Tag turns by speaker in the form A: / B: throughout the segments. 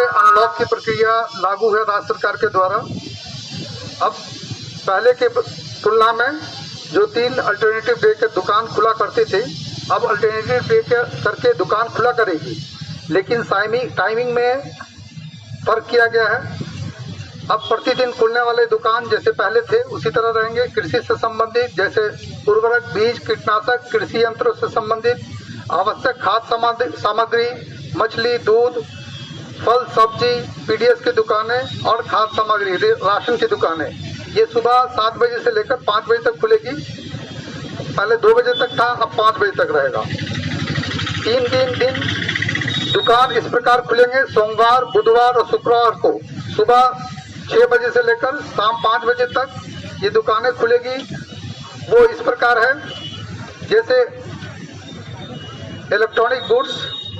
A: Unlock की प्रक्रिया लागू है राज्य सरकार के द्वारा। अब पहले के तुलना में जो 3 अल्टरनेटिव डे के दुकान खुला करती थी, अब अल्टरनेटिव डे करके दुकान खुला करेगी, लेकिन टाइमिंग में फर्क किया गया है। अब प्रतिदिन खुलने वाले दुकान जैसे पहले थे उसी तरह रहेंगे। कृषि से संबंधित जैसे उर्वरक, बीज, कीटनाशक, कृषि यंत्रों से संबंधित आवश्यक खाद्य सामग्री, मछली, दूध, फल, सब्जी, पीडीएस की दुकानें और खाद्य सामग्री, राशन की दुकानें, ये सुबह 7 बजे से लेकर 5 बजे तक खुलेगी। पहले 2 बजे तक था, अब 5 बजे तक रहेगा। 3 दिन दुकान इस प्रकार खुलेंगे। सोमवार, बुधवार और शुक्रवार को सुबह 6 बजे से लेकर शाम 5 बजे तक ये दुकानें खुलेगी। वो इस प्रकार है, जैसे इलेक्ट्रॉनिक गुड्स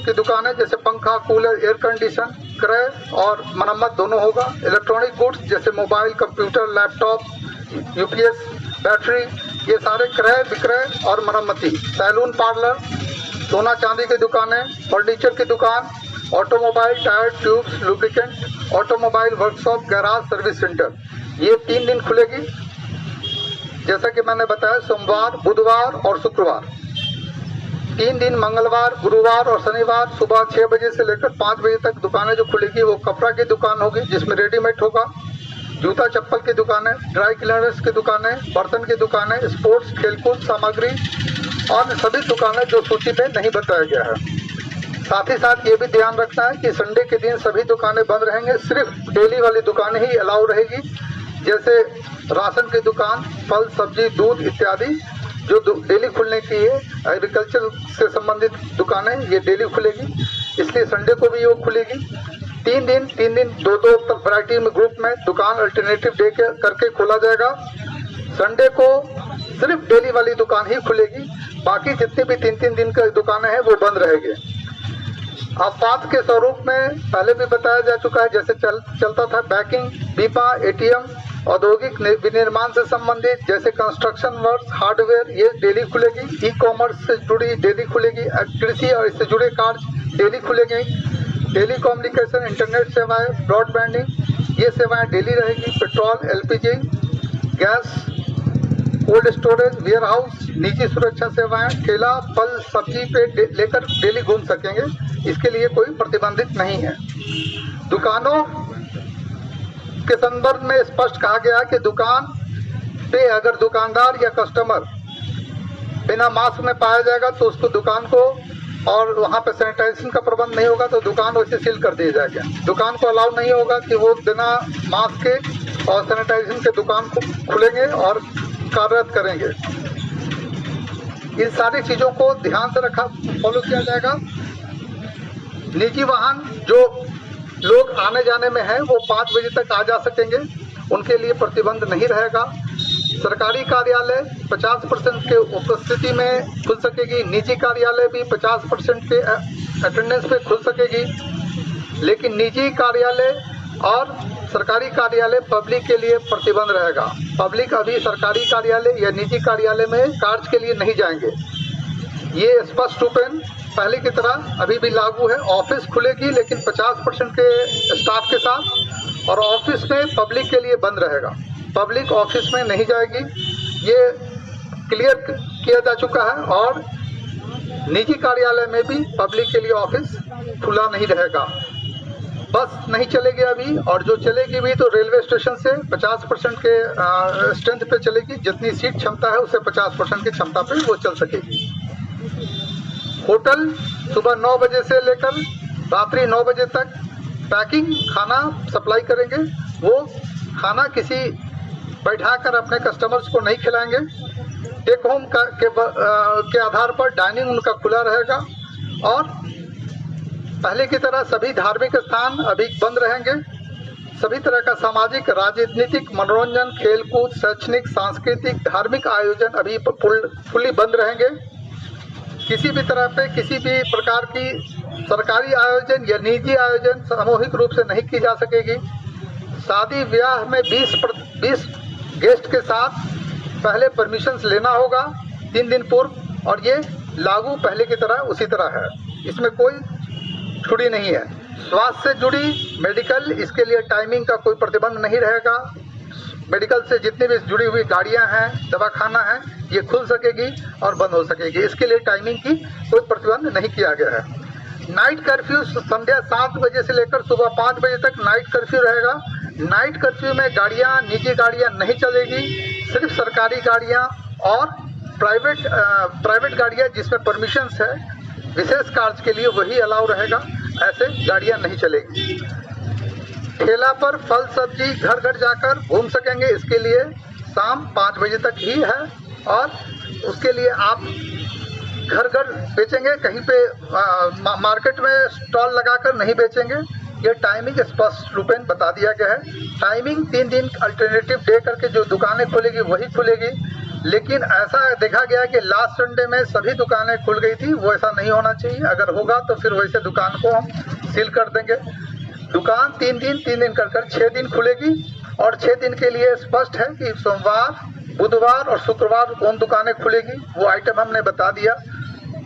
A: की दुकानें जैसे पंखा, कूलर, एयर कंडीशन क्रय और मरम्मत दोनों होगा। इलेक्ट्रॉनिक गुड्स जैसे mobile, computer, laptop, UPS, battery, ये सारे क्रय विक्रय और मरम्मती। सैलून, पार्लर, सोना चांदी की दुकानें, फर्नीचर की दुकान, automobile, tyre, tubes, lubricant, automobile workshop, garage, service centre, ये 3 दिन खुलेगी। जैसा कि मैंने बताया, सोमवार, बुधवार और शुक्रवार। 3 दिन मंगलवार, गुरुवार और शनिवार सुबह 6 बजे से लेकर 5 बजे तक दुकानें जो खुलेगी वो कपड़ा की दुकान होगी जिसमें रेडीमेड होगा, जूता चप्पल की दुकानें, ड्राई क्लीनर्स की दुकानें, बर्तन की दुकानें, स्पोर्ट्स खेलकूद सामग्री और सभी दुकानें जो सूची में नहीं बताया गया है। साथ ही साथ ये भी ध्यान रखना है कि संडे के दिन सभी दुकानें बंद रहेंगे, सिर्फ डेली वाली दुकानें ही अलाउ रहेगी, जैसे राशन की दुकान, फल, सब्जी, दूध इत्यादि जो डेली खुलने की है। एग्रीकल्चर से संबंधित दुकानें ये डेली खुलेगी, इसलिए संडे को भी वो खुलेगी। 3 दिन 2-2 वैरायटी में ग्रुप में दुकान अल्टरनेटिव डे करके खोला जाएगा। संडे को सिर्फ डेली वाली दुकान ही खुलेगी, बाकी जितने भी 3-3 दिन की दुकानें हैं वो बंद रहेंगे। आपात के स्वरूप में पहले भी बताया जा चुका है, जैसे चलता था बैंकिंग, बीमा, एटीएम, औद्योगिक विनिर्माण से संबंधित जैसे कंस्ट्रक्शन वर्क, हार्डवेयर, ये डेली खुलेगी। ई कॉमर्स से जुड़ी डेली खुलेगी। कृषि और इससे जुड़े कार्य डेली खुलेंगे। टेली कम्युनिकेशन, इंटरनेट सेवाएं, ब्रॉडबैंडिंग, ये सेवाएं डेली रहेगी। Petrol, LPG, gas, cold storage, warehouse, निजी सुरक्षा सेवाएं, ठेला, फल, सब्जी पे लेकर डेली घूम सकेंगे, इसके लिए कोई प्रतिबंधित नहीं है। दुकानों के संदर्भ में स्पष्ट कहा गया कि दुकान पे अगर दुकानदार या कस्टमर बिना मास्क में पाया जाएगा तो उसको दुकान को, और वहाँ पे सैनिटाइजेशन का प्रबंध नहीं होगा तो दुकान वैसे सील कर दिया जाएगा। दुकान को अलाउ नहीं होगा कि वो बिना मास्क के और सैनिटाइजेशन के दुकान को खुलेंगे और कार्यरत करेंगे। इन सारी चीज़ों को ध्यान से फॉलो किया जाएगा। निजी वाहन जो लोग आने जाने में है वो 5 बजे तक आ जा सकेंगे, उनके लिए प्रतिबंध नहीं रहेगा। सरकारी कार्यालय 50% के उपस्थिति में खुल सकेगी, निजी कार्यालय भी 50% के अटेंडेंस पे खुल सकेगी, लेकिन निजी कार्यालय और सरकारी कार्यालय पब्लिक के लिए प्रतिबंध रहेगा। पब्लिक अभी सरकारी कार्यालय या निजी कार्यालय में कार्य के लिए नहीं जाएंगे। ये स्पष्ट रूपेण पहले की तरह अभी भी लागू है। ऑफिस खुलेगी लेकिन 50% के स्टाफ के साथ, और ऑफिस में पब्लिक के लिए बंद रहेगा। पब्लिक ऑफिस में नहीं जाएगी, ये क्लियर किया जा चुका है। और निजी कार्यालय में भी पब्लिक के लिए ऑफिस खुला नहीं रहेगा। बस नहीं चलेगी अभी, और जो चलेगी भी तो रेलवे स्टेशन से 50% के स्ट्रेंथ पे चलेगी, जितनी सीट क्षमता है उससे 50% की क्षमता पे वो चल सकेगी। होटल सुबह 9 बजे से लेकर रात्रि 9 बजे तक पैकिंग खाना सप्लाई करेंगे। वो खाना किसी बैठाकर अपने कस्टमर्स को नहीं खिलाएंगे। टेक होम के आधार पर डाइनिंग उनका खुला रहेगा। और पहले की तरह सभी धार्मिक स्थान अभी बंद रहेंगे। सभी तरह का सामाजिक, राजनीतिक, मनोरंजन, खेलकूद, शैक्षणिक, सांस्कृतिक, धार्मिक आयोजन अभी फुल्ली बंद रहेंगे। किसी भी तरह पे किसी भी प्रकार की सरकारी आयोजन या निजी आयोजन सामूहिक रूप से नहीं की जा सकेगी। शादी ब्याह में 20 गेस्ट के साथ पहले परमिशंस लेना होगा 3 दिन पूर्व, और ये लागू पहले की तरह उसी तरह है, इसमें कोई छुड़ी नहीं है। स्वास्थ्य से जुड़ी मेडिकल, इसके लिए टाइमिंग का कोई प्रतिबंध नहीं रहेगा। मेडिकल से जितनी भी जुड़ी हुई गाड़ियां हैं, दवाखाना है, ये खुल सकेगी और बंद हो सकेगी। इसके लिए टाइमिंग की कोई प्रतिबंध नहीं किया गया है। नाइट कर्फ्यू संध्या 7 बजे से लेकर सुबह 5 बजे तक नाइट कर्फ्यू रहेगा। नाइट कर्फ्यू में गाड़ियां, निजी गाड़ियां नहीं चलेगी, सिर्फ सरकारी गाड़ियां और प्राइवेट गाड़ियां जिसमें परमिशंस है विशेष कार्य के लिए वही अलाउ रहेगा, ऐसे गाड़ियां नहीं चलेगी। ठेला पर फल सब्जी घर घर जाकर घूम सकेंगे, इसके लिए शाम 5 बजे तक ही है और उसके लिए आप घर घर बेचेंगे, कहीं पे मार्केट में स्टॉल लगाकर नहीं बेचेंगे। ये टाइमिंग स्पष्ट रूपेण बता दिया गया है। टाइमिंग 3 दिन अल्टरनेटिव डे करके जो दुकानें खुलेगी वही खुलेगी, लेकिन ऐसा देखा गया है कि लास्ट संडे में सभी दुकानें खुल गई थी, वो ऐसा नहीं होना चाहिए। अगर होगा तो फिर वैसे दुकान को हम सील कर देंगे। दुकान 3 दिन कर 6 दिन खुलेगी और 6 दिन के लिए स्पष्ट है कि सोमवार, बुधवार और शुक्रवार कौन दुकानें खुलेगी, वो आइटम हमने बता दिया।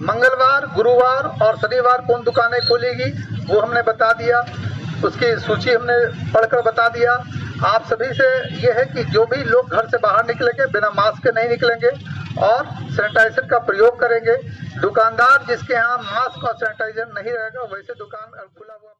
A: मंगलवार, गुरुवार और शनिवार कौन दुकानें खुलेगी वो हमने बता दिया, उसकी सूची हमने पढ़कर बता दिया। आप सभी से ये है कि जो भी लोग घर से बाहर निकलेंगे बिना मास्क के नहीं निकलेंगे और सैनिटाइजर का प्रयोग करेंगे। दुकानदार जिसके यहाँ मास्क और सैनिटाइजर नहीं रहेगा वैसे दुकान खुला हुआ